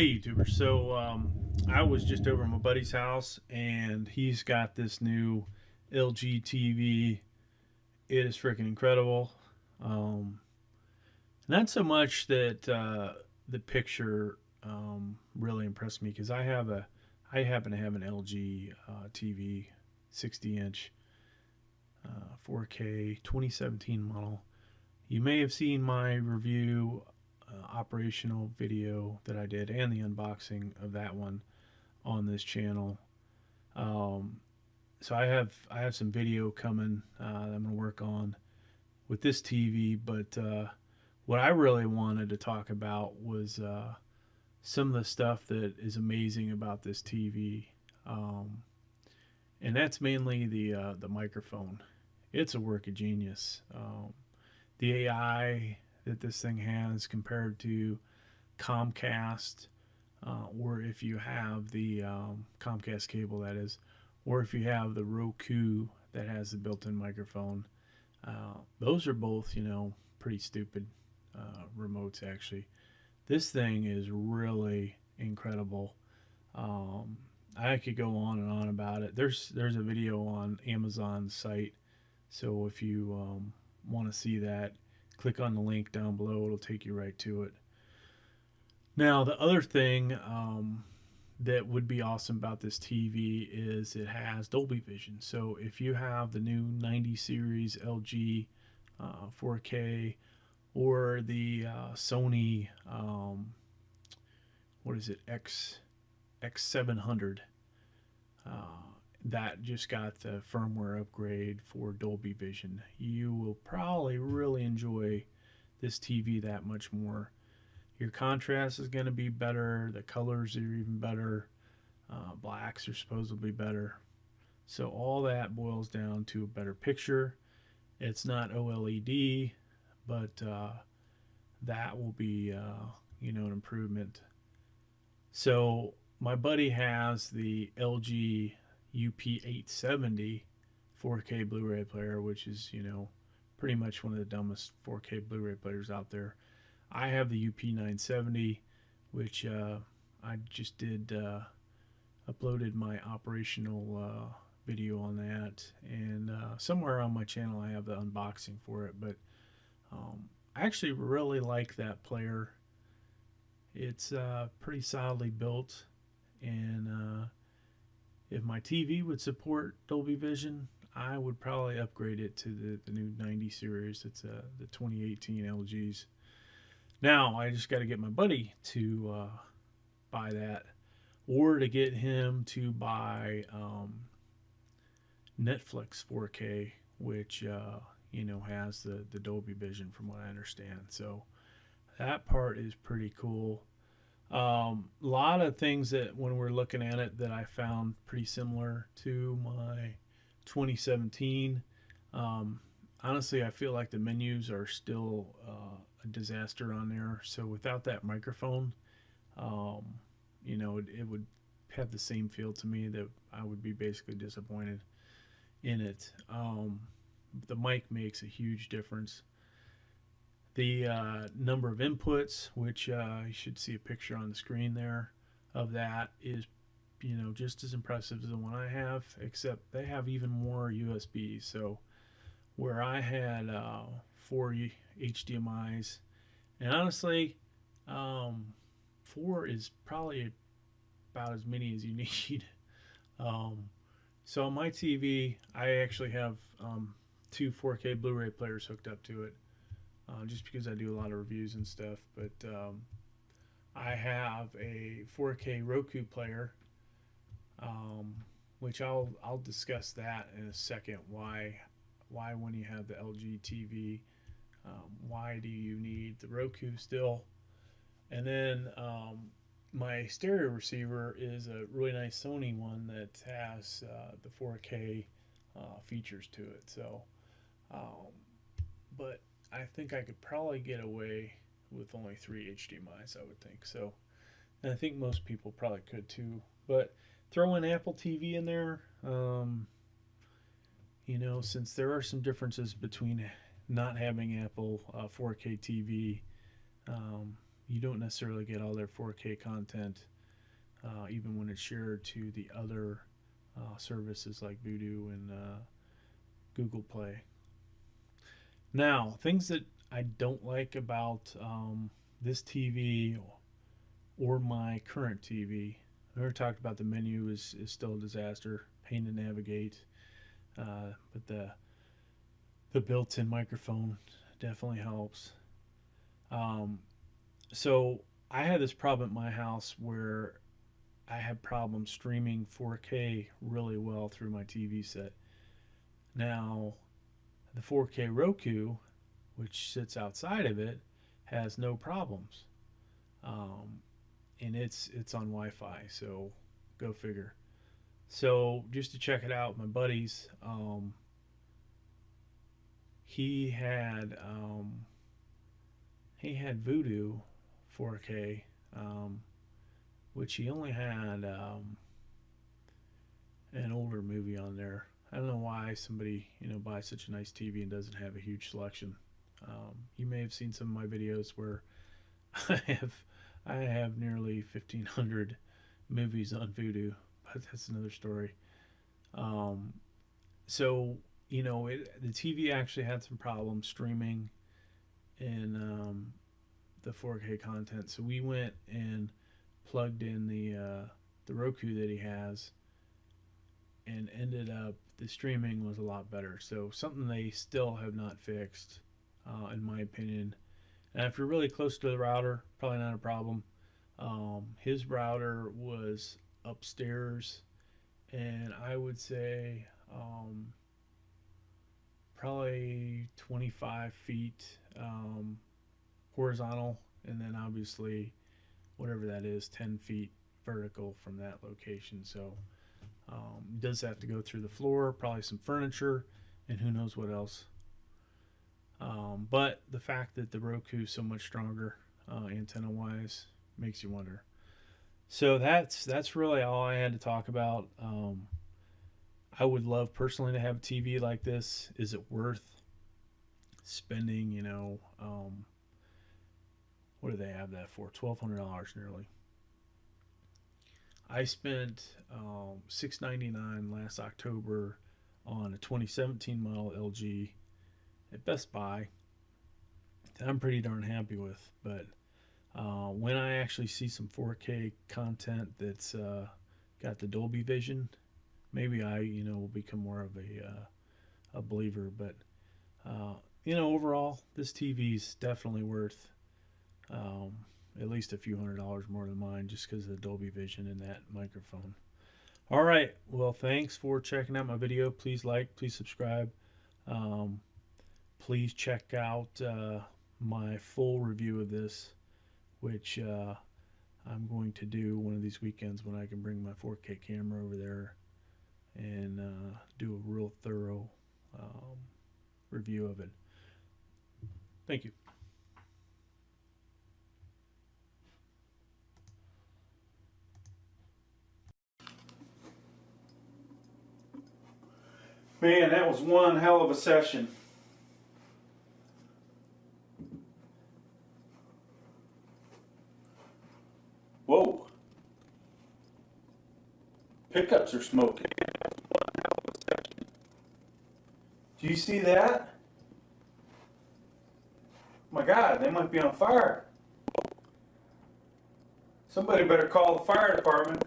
Hey YouTubers, I was just over at my buddy's house and he's got this new LG TV. It is freaking incredible. Um, Not so much that the picture really impressed me because I happen to have an LG TV, 60-inch, 4K 2017 model. You may have seen my review operational video that I did and the unboxing of that one on this channel. Um, so I have some video coming that I'm gonna work on with this TV. But what I really wanted to talk about was some of the stuff that is amazing about this TV, um, and that's mainly the microphone. It's a work of genius. The AI that this thing has compared to Comcast, or if you have the Comcast cable, that is, or if you have the Roku that has the built-in microphone. Those are both, pretty stupid remotes actually. This thing is really incredible. Um, I could go on and on about it. There's a video on Amazon's site, so if you want to see that, click on the link down below. It'll take you right to it. Now, the other thing that would be awesome about this TV is it has Dolby Vision. So if you have the new 90 series LG 4K or the Sony, what is it, X700, uh, that just got the firmware upgrade for Dolby Vision, you will probably really enjoy this TV that much more. Your contrast is going to be better. The colors are even better. Blacks are supposedly better. So all that boils down to a better picture. It's not OLED, but that will be an improvement. So my buddy has the LG UP870 4K Blu-ray player, which is pretty much one of the dumbest 4K Blu-ray players out there. I have the UP970, which I just did uploaded my operational video on that, and somewhere on my channel I have the unboxing for it. But I actually really like that player. It's pretty solidly built, and if my TV would support Dolby Vision, I would probably upgrade it to the new 90 series. It's the 2018 LGs. Now I just got to get my buddy to buy that, or to get him to buy Netflix 4K, which has the Dolby Vision, from what I understand. So that part is pretty cool. A lot of things that when we're looking at it that I found pretty similar to my 2017. Honestly, I feel like the menus are still a disaster on there. So without that microphone, it would have the same feel to me that I would be basically disappointed in it. The mic makes a huge difference. The number of inputs, which you should see a picture on the screen there of that, is just as impressive as the one I have, except they have even more USBs. So where I had 4 HDMIs, and honestly, 4 is probably about as many as you need. So on my TV, I actually have 2 4K Blu-ray players hooked up to it, just because I do a lot of reviews and stuff. But I have a 4K Roku player, which I'll discuss that in a second. Why when you have the LG TV, why do you need the Roku still? And then my stereo receiver is a really nice Sony one that has the 4K features to it. So, but I think I could probably get away with only 3 HDMIs, I would think. So, and I think most people probably could too. But throw in Apple TV in there. Since there are some differences between not having Apple 4K TV, you don't necessarily get all their 4K content, even when it's shared to the other services like Vudu and Google Play. Now, things that I don't like about this TV or my current TV. I already talked about the menu is still a disaster, pain to navigate, but the built-in microphone definitely helps. So I had this problem at my house where I had problems streaming 4K really well through my TV set. Now, the 4K Roku, which sits outside of it, has no problems. And it's on Wi-Fi, so go figure. So just to check it out, my buddies, he had Vudu 4K, which he only had an older movie on there. I don't know why somebody buys such a nice TV and doesn't have a huge selection. You may have seen some of my videos where I have nearly 1,500 movies on Vudu, but that's another story. So the TV actually had some problems streaming in the 4K content. So we went and plugged in the Roku that he has, and ended up the streaming was a lot better. So something they still have not fixed, in my opinion. And if you're really close to the router, probably not a problem. His router was upstairs, and I would say probably 25 feet horizontal, and then obviously whatever that is, 10 feet vertical from that location. So does have to go through the floor, probably some furniture, and who knows what else. But the fact that the Roku is so much stronger antenna wise makes you wonder. So that's really all I had to talk about. I would love personally to have a TV like this. Is it worth spending, what do they have that for? $1,200 nearly. I spent $699 last October on a 2017 model LG at Best Buy that I'm pretty darn happy with. But when I actually see some 4K content that's got the Dolby Vision, maybe I will become more of a believer. But overall, this TV's definitely worth at least a few $100s more than mine, just because of the Dolby Vision and that microphone. All right, well, thanks for checking out my video. Please like, please subscribe. Please check out my full review of this, which I'm going to do one of these weekends when I can bring my 4K camera over there and do a real thorough review of it. Thank you. Man, that was one hell of a session. Whoa. Pickups are smoking. That was one hell of a session. Do you see that? My God, they might be on fire. Somebody better call the fire department.